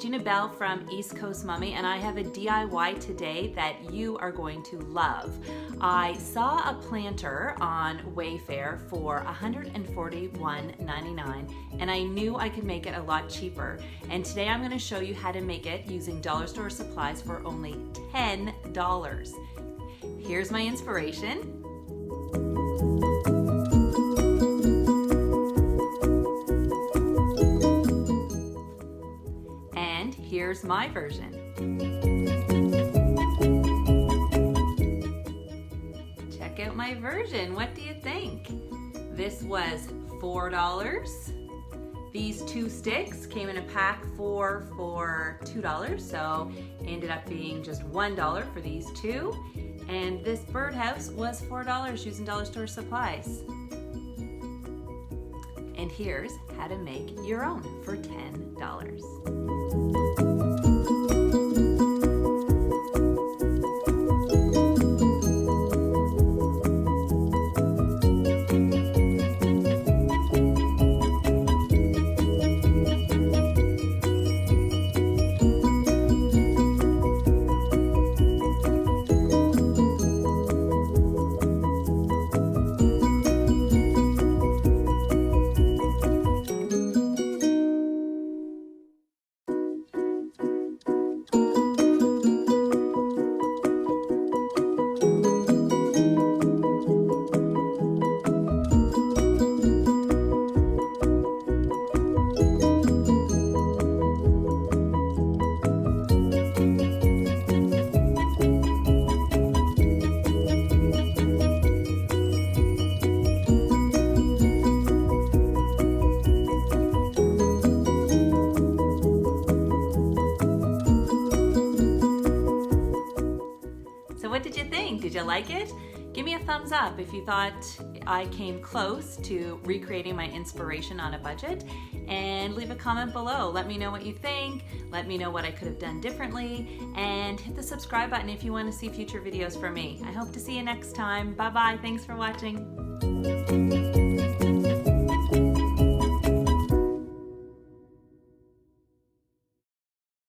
Gina Bell from East Coast Mummy, and I have a DIY today that you are going to love. I saw a planter on Wayfair for $141.99, and I knew I could make it a lot cheaper. And today I'm going to show you how to make it using dollar store supplies for only $10. Here's my inspiration. And here's my version. Check out my version. What do you think? This was $4. These 2 sticks came in a pack for $2, so ended up being just $1 for these 2. And this birdhouse was $4 using dollar store supplies. And here's how to make your own for $10. What did you think? Did you like it? Give me a thumbs up if you thought I came close to recreating my inspiration on a budget, and leave a comment below. Let me know what you think. Let me know what I could have done differently, and hit the subscribe button if you want to see future videos from me. I hope to see you next time. Bye-bye. Thanks for watching.